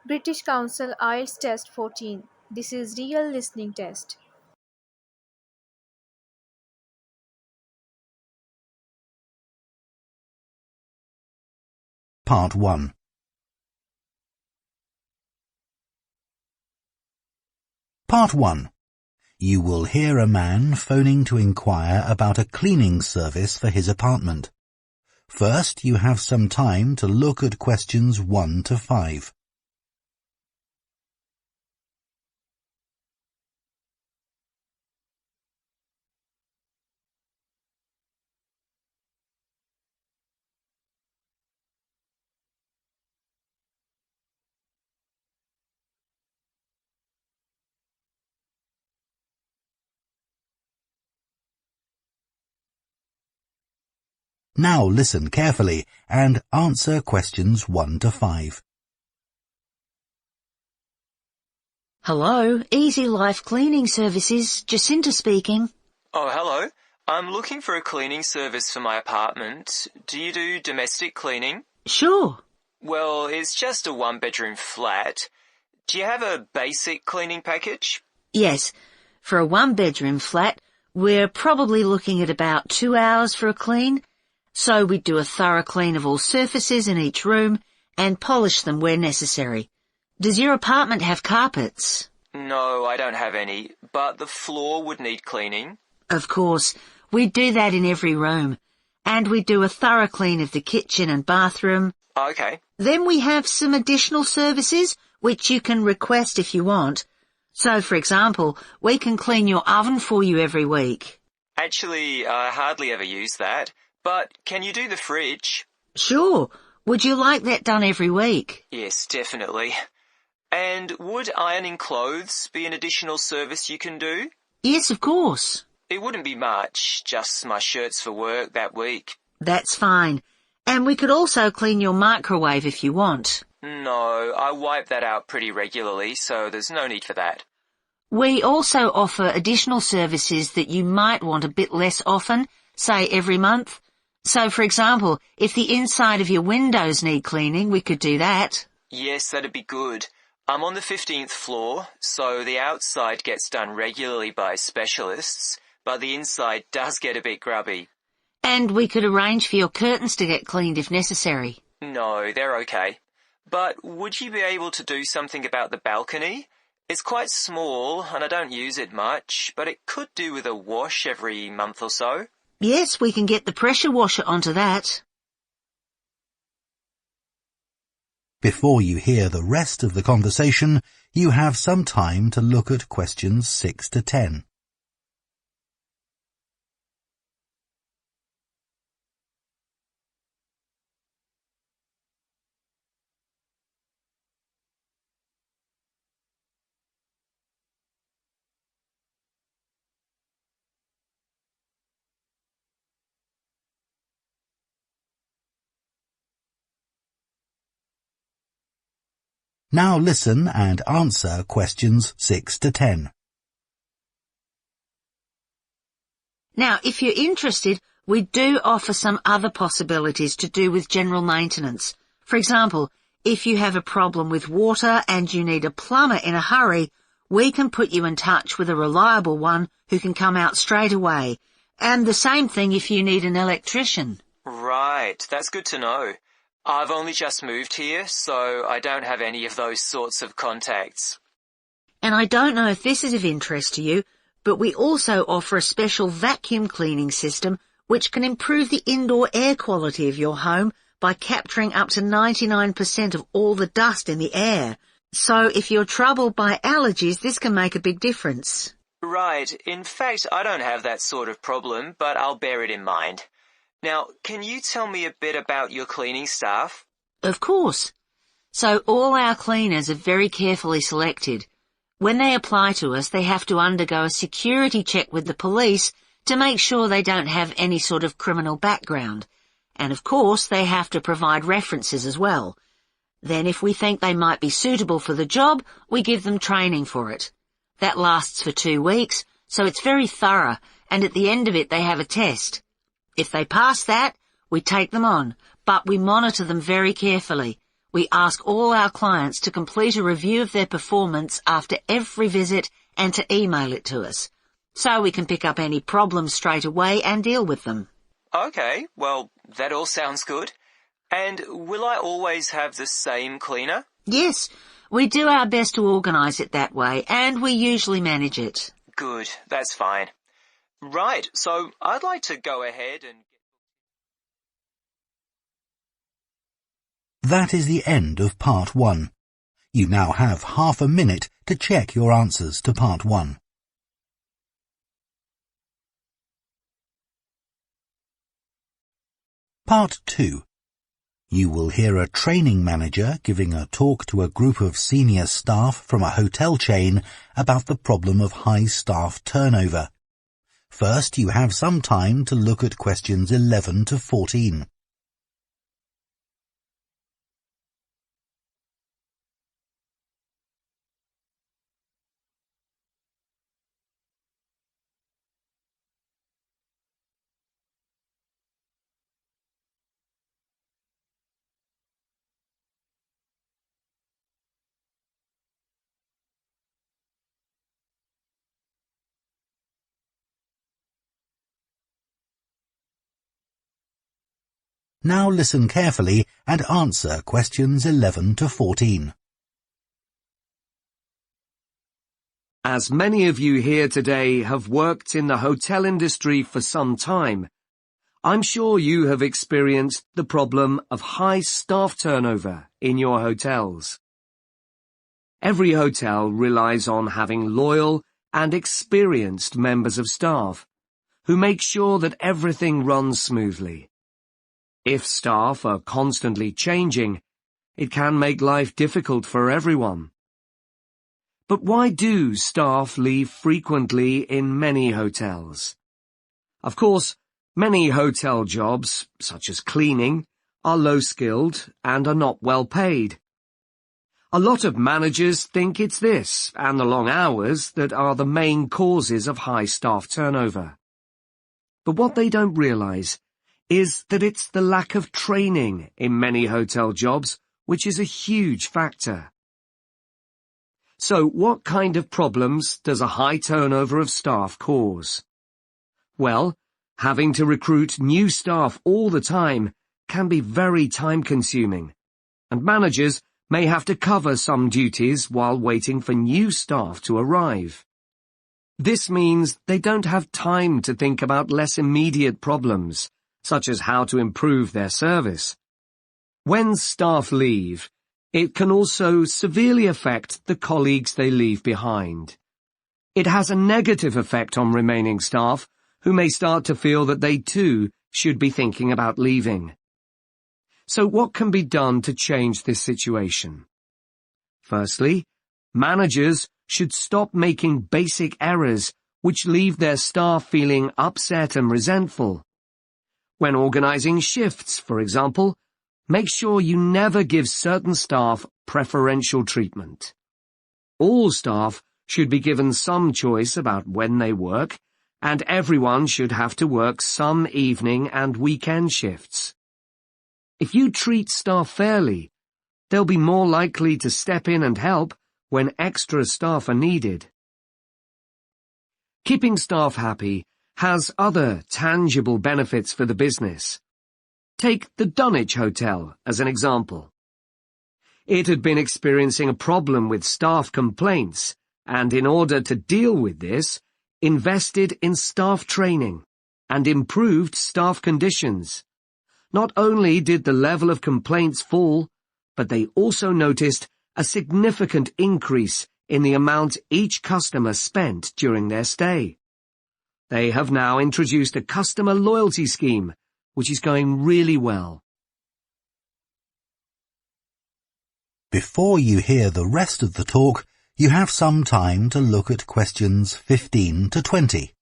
British Council IELTS Test 14. This is real listening test. Part 1. Part 1. You will hear a man phoning to inquire about a cleaning service for his apartment. First, you have some time to look at questions 1 to 5. Now listen carefully and answer questions 1 to 5. Hello, Easy Life Cleaning Services, Jacinta speaking. Oh, hello. I'm looking for a cleaning service for my apartment. Do you do domestic cleaning? Sure. Well, it's just a one-bedroom flat. Do you have a basic cleaning package? Yes, for a one-bedroom flat, we're probably looking at about 2 hours for a clean. So we do a thorough clean of all surfaces in each room and polish them where necessary. Does your apartment have carpets? No, I don't have any, but the floor would need cleaning. Of course, we do that in every room. And we do a thorough clean of the kitchen and bathroom. Okay. Then we have some additional services which you can request if you want. So, for example, we can clean your oven for you every week. Actually, I hardly ever use that. But can you do the fridge? Sure. Would you like that done every week? Yes, definitely. And would ironing clothes be an additional service you can do? Yes, of course. It wouldn't be much, just my shirts for work that week. That's fine. And we could also clean your microwave if you want. No, I wipe that out pretty regularly, so there's no need for that. We also offer additional services that you might want a bit less often, say every month. So, for example, if the inside of your windows need cleaning, we could do that. Yes, that'd be good. I'm on the 15th floor, so the outside gets done regularly by specialists, but the inside does get a bit grubby. And we could arrange for your curtains to get cleaned if necessary. No, they're okay. But would you be able to do something about the balcony? It's quite small, and I don't use it much, but it could do with a wash every month or so. Yes, we can get the pressure washer onto that. Before you hear the rest of the conversation, you have some time to look at questions 6 to 10. Now listen and answer questions 6 to 10. Now, if you're interested, we do offer some other possibilities to do with general maintenance. For example, if you have a problem with water and you need a plumber in a hurry, we can put you in touch with a reliable one who can come out straight away. And the same thing if you need an electrician. Right, that's good to know. I've only just moved here, so I don't have any of those sorts of contacts. And I don't know if this is of interest to you, but we also offer a special vacuum cleaning system which can improve the indoor air quality of your home by capturing up to 99% of all the dust in the air. So if you're troubled by allergies, this can make a big difference. Right, in fact, I don't have that sort of problem, but I'll bear it in mind. Now, can you tell me a bit about your cleaning staff? Of course. So all our cleaners are very carefully selected. When they apply to us, they have to undergo a security check with the police to make sure they don't have any sort of criminal background. And of course, they have to provide references as well. Then if we think they might be suitable for the job, we give them training for it. That lasts for 2 weeks, so it's very thorough, and at the end of it they have a test. If they pass that, we take them on, but we monitor them very carefully. We ask all our clients to complete a review of their performance after every visit and to email it to us, so we can pick up any problems straight away and deal with them. Okay, well, that all sounds good. And will I always have the same cleaner? Yes, we do our best to organise it that way, and we usually manage it. Good, that's fine. Right, so I'd like to go ahead and... That is the end of Part 1. You now have half a minute to check your answers to Part 1. Part 2. You will hear a training manager giving a talk to a group of senior staff from a hotel chain about the problem of high staff turnover. First, you have some time to look at questions 11 to 14. Now listen carefully and answer questions 11 to 14. As many of you here today have worked in the hotel industry for some time, I'm sure you have experienced the problem of high staff turnover in your hotels. Every hotel relies on having loyal and experienced members of staff who make sure that everything runs smoothly. If staff are constantly changing, it can make life difficult for everyone. But why do staff leave frequently in many hotels? Of course, many hotel jobs, such as cleaning, are low-skilled and are not well paid. A lot of managers think it's this and the long hours that are the main causes of high staff turnover. But what they don't realize is that it's the lack of training in many hotel jobs which is a huge factor. So what kind of problems does a high turnover of staff cause? Well, having to recruit new staff all the time can be very time-consuming, and managers may have to cover some duties while waiting for new staff to arrive. This means they don't have time to think about less immediate problems, such as how to improve their service. When staff leave, it can also severely affect the colleagues they leave behind. It has a negative effect on remaining staff, who may start to feel that they too should be thinking about leaving. So what can be done to change this situation? Firstly, managers should stop making basic errors which leave their staff feeling upset and resentful. When organizing shifts, for example, make sure you never give certain staff preferential treatment. All staff should be given some choice about when they work, and everyone should have to work some evening and weekend shifts. If you treat staff fairly, they'll be more likely to step in and help when extra staff are needed. Keeping staff happy has other tangible benefits for the business. Take the Dunwich Hotel as an example. It had been experiencing a problem with staff complaints, and in order to deal with this, invested in staff training and improved staff conditions. Not only did the level of complaints fall, but they also noticed a significant increase in the amount each customer spent during their stay. They have now introduced a customer loyalty scheme, which is going really well. Before you hear the rest of the talk, you have some time to look at questions 15 to 20.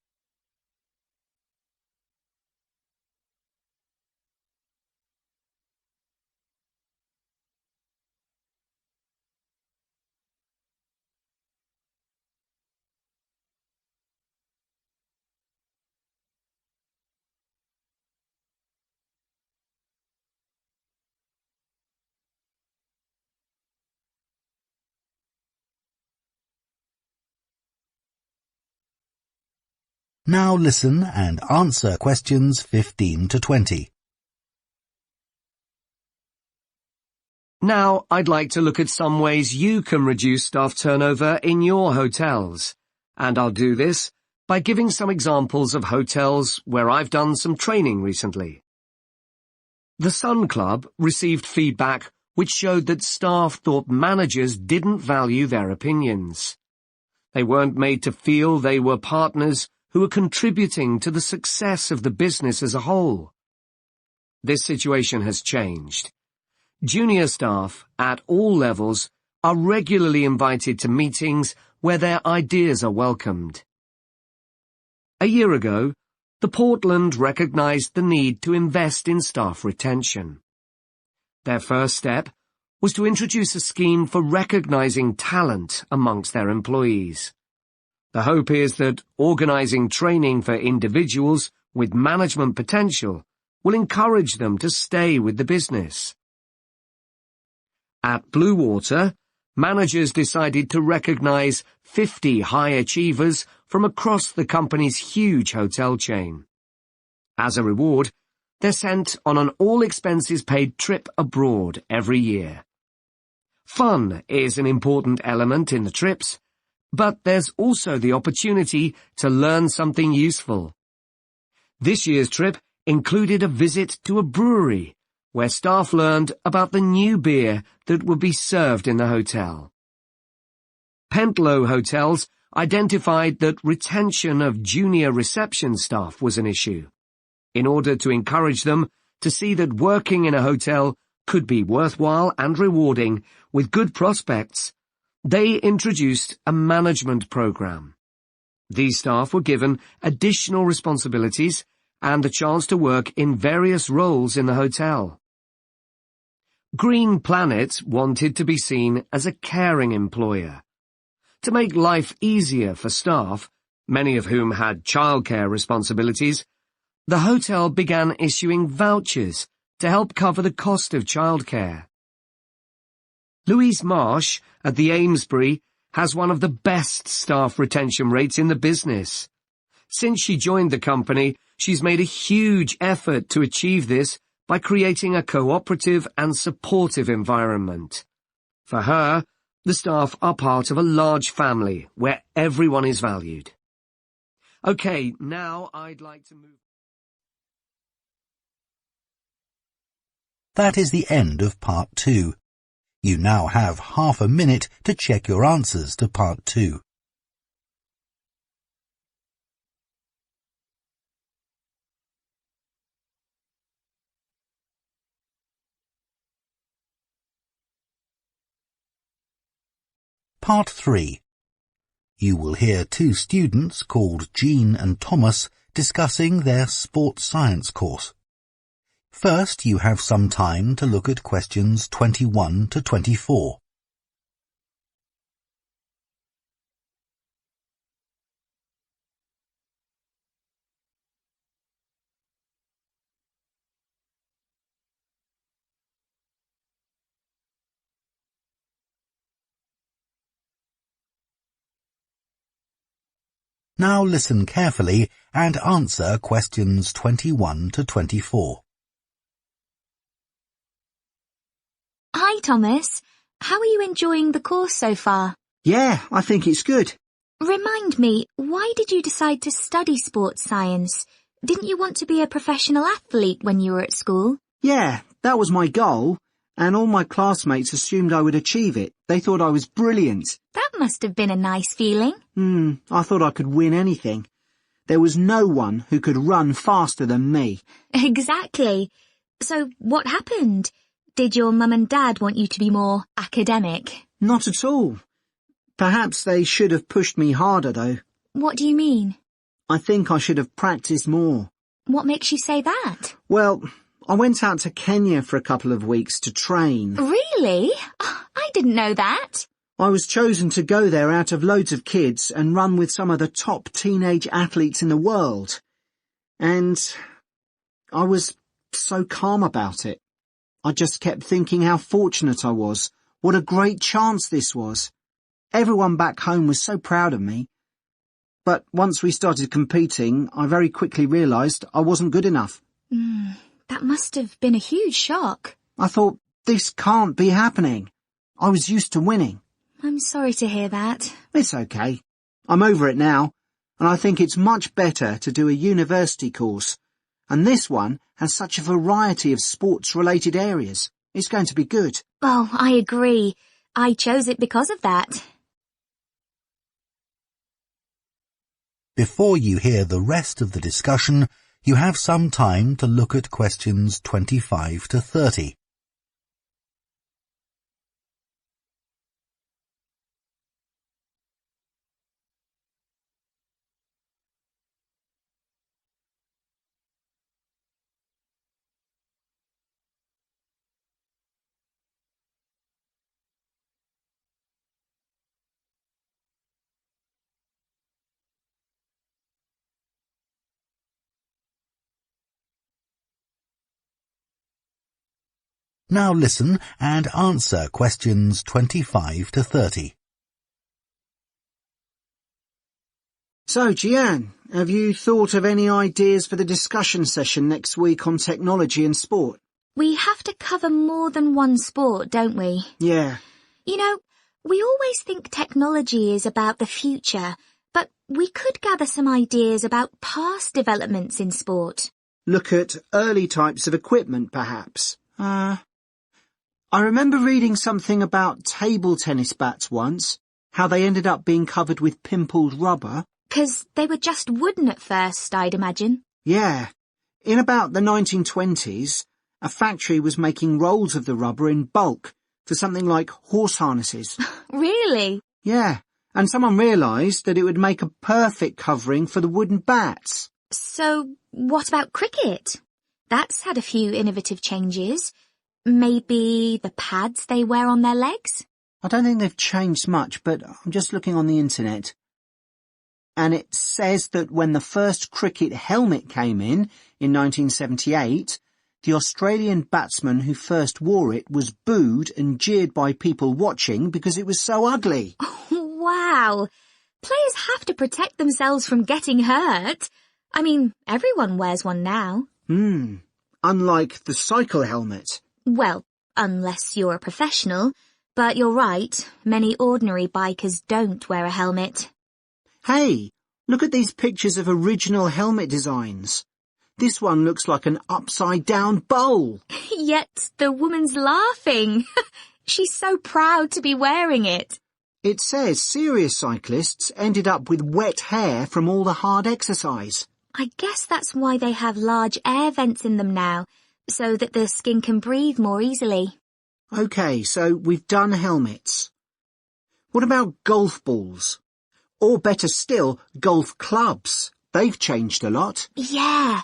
Now listen and answer questions 15 to 20. Now I'd like to look at some ways you can reduce staff turnover in your hotels, and I'll do this by giving some examples of hotels where I've done some training recently. The Sun Club received feedback which showed that staff thought managers didn't value their opinions. They weren't made to feel they were partners who were contributing to the success of the business as a whole. This situation has changed. Junior staff at all levels are regularly invited to meetings where their ideas are welcomed. A year ago, the Portland recognized the need to invest in staff retention. Their first step was to introduce a scheme for recognizing talent amongst their employees. The hope is that organizing training for individuals with management potential will encourage them to stay with the business. At Blue Water, managers decided to recognize 50 high achievers from across the company's huge hotel chain. As a reward, they're sent on an all-expenses-paid trip abroad every year. Fun is an important element in the trips, but there's also the opportunity to learn something useful. This year's trip included a visit to a brewery, where staff learned about the new beer that would be served in the hotel. Pentlow Hotels identified that retention of junior reception staff was an issue. In order to encourage them to see that working in a hotel could be worthwhile and rewarding with good prospects, they introduced a management program. These staff were given additional responsibilities and the chance to work in various roles in the hotel. Green Planet wanted to be seen as a caring employer. To make life easier for staff, many of whom had childcare responsibilities, the hotel began issuing vouchers to help cover the cost of childcare. Louise Marsh at the Amesbury has one of the best staff retention rates in the business. Since she joined the company, she's made a huge effort to achieve this by creating a cooperative and supportive environment. For her, the staff are part of a large family where everyone is valued. Okay, now I'd like to move... That is the end of Part 2. You now have half a minute to check your answers to Part 2. Part 3. You will hear two students called Jean and Thomas discussing their sports science course. First, you have some time to look at questions 21 to 24. Now listen carefully and answer questions 21 to 24. Hi, Thomas. How are you enjoying the course so far? Yeah, I think it's good. Remind me, why did you decide to study sports science? Didn't you want to be a professional athlete when you were at school? Yeah, that was my goal, and all my classmates assumed I would achieve it. They thought I was brilliant. That must have been a nice feeling. I thought I could win anything. There was no one who could run faster than me. Exactly. So what happened? Did your mum and dad want you to be more academic? Not at all. Perhaps they should have pushed me harder, though. What do you mean? I think I should have practiced more. What makes you say that? Well, I went out to Kenya for a couple of weeks to train. Really? I didn't know that. I was chosen to go there out of loads of kids and run with some of the top teenage athletes in the world. And I was so calm about it. I just kept thinking how fortunate I was. What a great chance this was. Everyone back home was so proud of me. But once we started competing, I very quickly realised I wasn't good enough. That must have been a huge shock. I thought, this can't be happening. I was used to winning. I'm sorry to hear that. It's okay. I'm over it now, and I think it's much better to do a university course. And this one has such a variety of sports-related areas. It's going to be good. Oh, I agree. I chose it because of that. Before you hear the rest of the discussion, you have some time to look at questions 25 to 30. Now listen and answer questions 25 to 30. So, Jian, have you thought of any ideas for the discussion session next week on technology and sport? We have to cover more than one sport, don't we? Yeah. You know, we always think technology is about the future, but we could gather some ideas about past developments in sport. Look at early types of equipment, perhaps. I remember reading something about table tennis bats once, how they ended up being covered with pimpled rubber. 'Cause they were just wooden at first, I'd imagine. Yeah. In about the 1920s, a factory was making rolls of the rubber in bulk for something like horse harnesses. Really? Yeah, and someone realised that it would make a perfect covering for the wooden bats. So, what about cricket? That's had a few innovative changes. Maybe the pads they wear on their legs? I don't think they've changed much, but I'm just looking on the internet. And it says that when the first cricket helmet came in 1978, the Australian batsman who first wore it was booed and jeered by people watching because it was so ugly. Wow! Players have to protect themselves from getting hurt. I mean, everyone wears one now. Unlike the cycle helmet. Well, unless you're a professional. But you're right, many ordinary bikers don't wear a helmet. Hey, look at these pictures of original helmet designs. This one looks like an upside-down bowl. Yet the woman's laughing. She's so proud to be wearing it. It says serious cyclists ended up with wet hair from all the hard exercise. I guess that's why they have large air vents in them now, so that the skin can breathe more easily. OK, so we've done helmets. What about golf balls? Or better still, golf clubs. They've changed a lot. Yeah.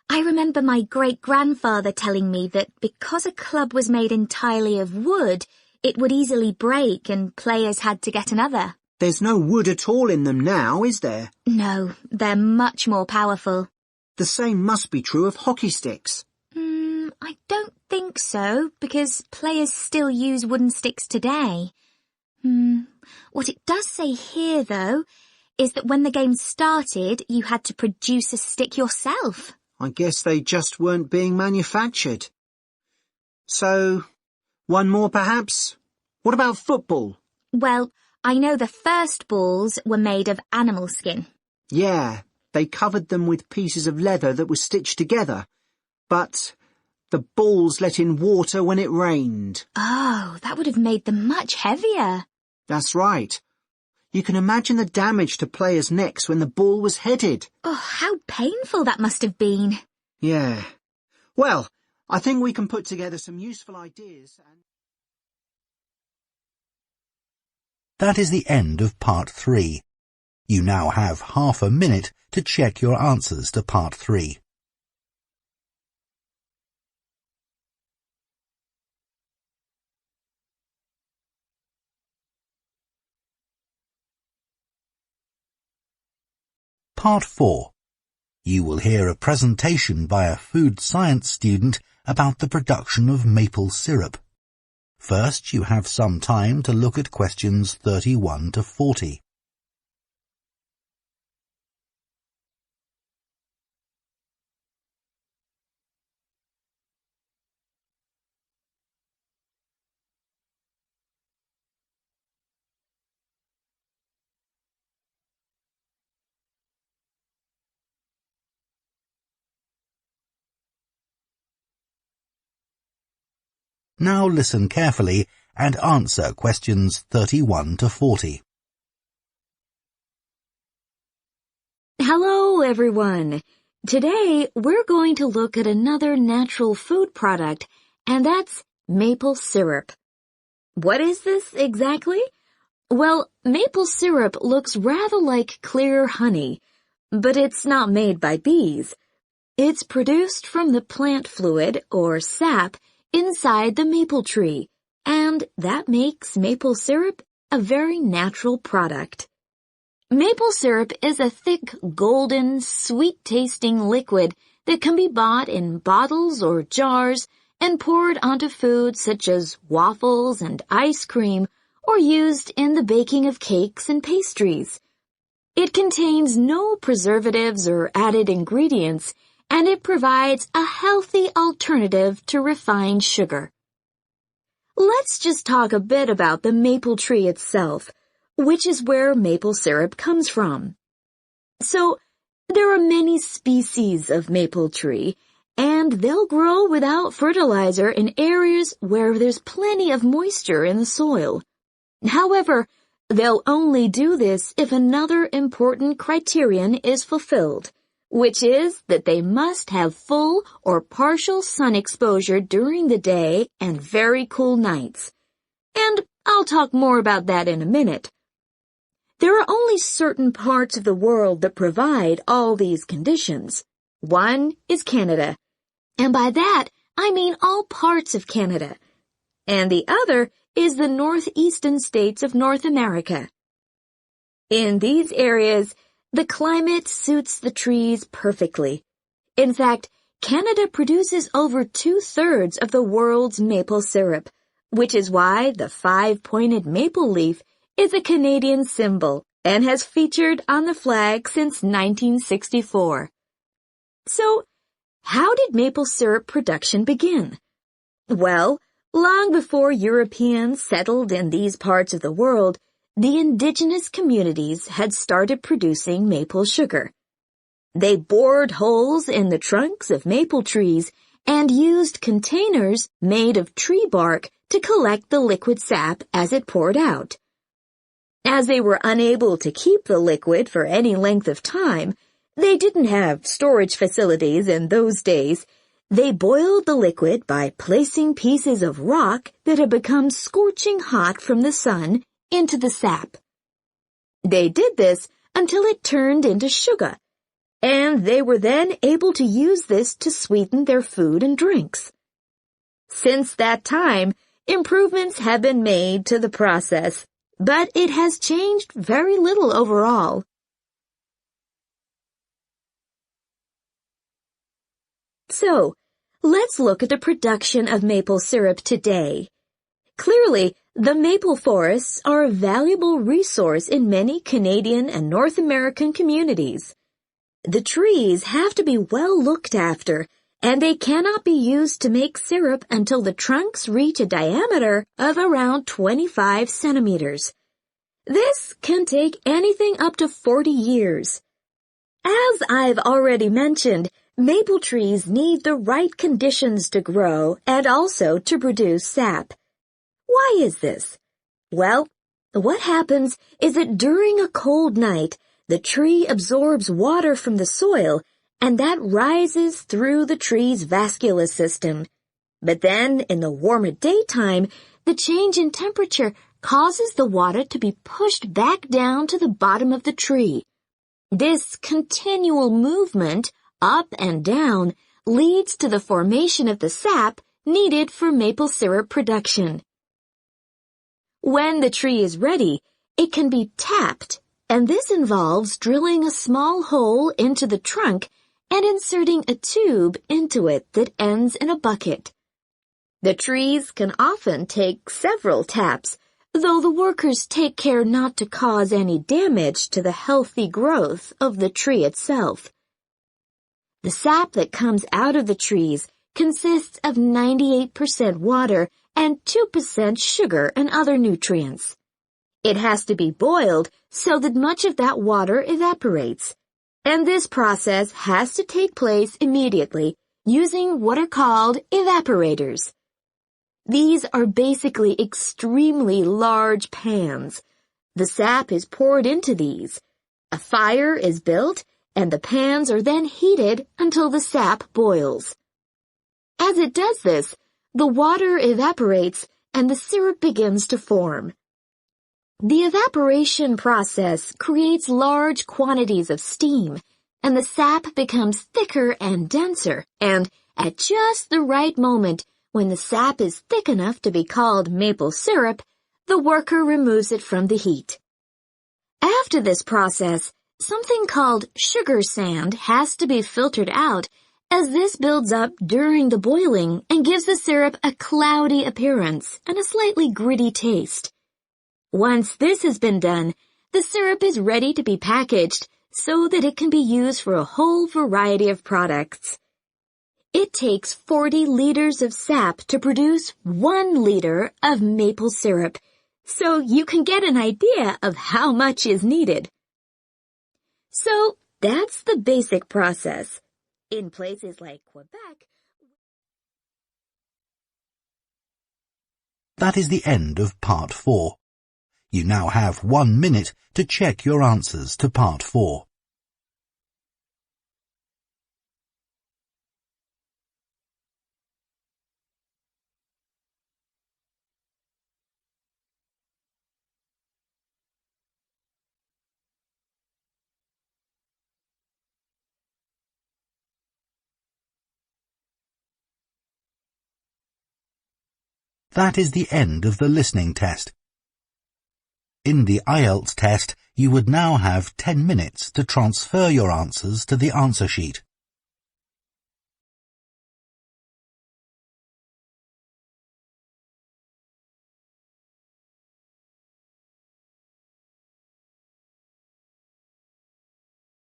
I remember my great-grandfather telling me that because a club was made entirely of wood, it would easily break and players had to get another. There's no wood at all in them now, is there? No, they're much more powerful. The same must be true of hockey sticks. I don't think so, because players still use wooden sticks today. What it does say here, though, is that when the game started, you had to produce a stick yourself. I guess they just weren't being manufactured. So, one more perhaps? What about football? Well, I know the first balls were made of animal skin. Yeah, they covered them with pieces of leather that were stitched together. But the balls let in water when it rained. Oh, that would have made them much heavier. That's right. You can imagine the damage to players' necks when the ball was headed. Oh, how painful that must have been. Yeah. Well, I think we can put together some useful ideas and... That is the end of part 3. You now have half a minute to check your answers to part 3. Part 4. You will hear a presentation by a food science student about the production of maple syrup. First, you have some time to look at questions 31 to 40. Now listen carefully and answer questions 31 to 40. Hello, everyone. Today, we're going to look at another natural food product, and that's maple syrup. What is this exactly? Well, maple syrup looks rather like clear honey, but it's not made by bees. It's produced from the plant fluid, or sap, inside the maple tree, and that makes maple syrup a very natural product. Maple syrup is a thick, golden, sweet-tasting liquid that can be bought in bottles or jars and poured onto foods such as waffles and ice cream, or used in the baking of cakes and pastries. It contains no preservatives or added ingredients, and it provides a healthy alternative to refined sugar. Let's just talk a bit about the maple tree itself, which is where maple syrup comes from. So, there are many species of maple tree, and they'll grow without fertilizer in areas where there's plenty of moisture in the soil. However, they'll only do this if another important criterion is fulfilled, which is that they must have full or partial sun exposure during the day and very cool nights. And I'll talk more about that in a minute. There are only certain parts of the world that provide all these conditions. One is Canada, and by that I mean all parts of Canada. And the other is the northeastern states of North America. In these areas, the climate suits the trees perfectly. In fact, Canada produces over 2/3 of the world's maple syrup, which is why the 5-pointed maple leaf is a Canadian symbol and has featured on the flag since 1964. So, how did maple syrup production begin? Well, long before Europeans settled in these parts of the world, the indigenous communities had started producing maple sugar. They bored holes in the trunks of maple trees and used containers made of tree bark to collect the liquid sap as it poured out. As they were unable to keep the liquid for any length of time, they didn't have storage facilities in those days. They boiled the liquid by placing pieces of rock that had become scorching hot from the sun into the sap. They did this until it turned into sugar, and they were then able to use this to sweeten their food and drinks. Since that time, improvements have been made to the process, but it has changed very little overall. So, let's look at the production of maple syrup today. Clearly, the maple forests are a valuable resource in many Canadian and North American communities. The trees have to be well looked after, and they cannot be used to make syrup until the trunks reach a diameter of around 25 centimeters. This can take anything up to 40 years. As I've already mentioned, maple trees need the right conditions to grow and also to produce sap. Why is this? Well, what happens is that during a cold night, the tree absorbs water from the soil, and that rises through the tree's vascular system. But then, in the warmer daytime, the change in temperature causes the water to be pushed back down to the bottom of the tree. This continual movement, up and down, leads to the formation of the sap needed for maple syrup production. When the tree is ready, it can be tapped, and this involves drilling a small hole into the trunk and inserting a tube into it that ends in a bucket. The trees can often take several taps, though the workers take care not to cause any damage to the healthy growth of the tree itself. The sap that comes out of the trees consists of 98% water and 2% sugar and other nutrients. It has to be boiled so that much of that water evaporates, and this process has to take place immediately using what are called evaporators. These are basically extremely large pans. The sap is poured into these. A fire is built, and the pans are then heated until the sap boils. As it does this, the water evaporates and the syrup begins to form. The evaporation process creates large quantities of steam, and the sap becomes thicker and denser, and at just the right moment, when the sap is thick enough to be called maple syrup, the worker removes it from the heat. After this process, something called sugar sand has to be filtered out, as this builds up during the boiling and gives the syrup a cloudy appearance and a slightly gritty taste. Once this has been done, the syrup is ready to be packaged so that it can be used for a whole variety of products. It takes 40 liters of sap to produce 1 liter of maple syrup, so you can get an idea of how much is needed. So that's the basic process. In places like Quebec, That is the end of Part 4. You now have 1 minute to check your answers to Part 4. That is the end of the listening test. In the IELTS test, you would now have 10 minutes to transfer your answers to the answer sheet.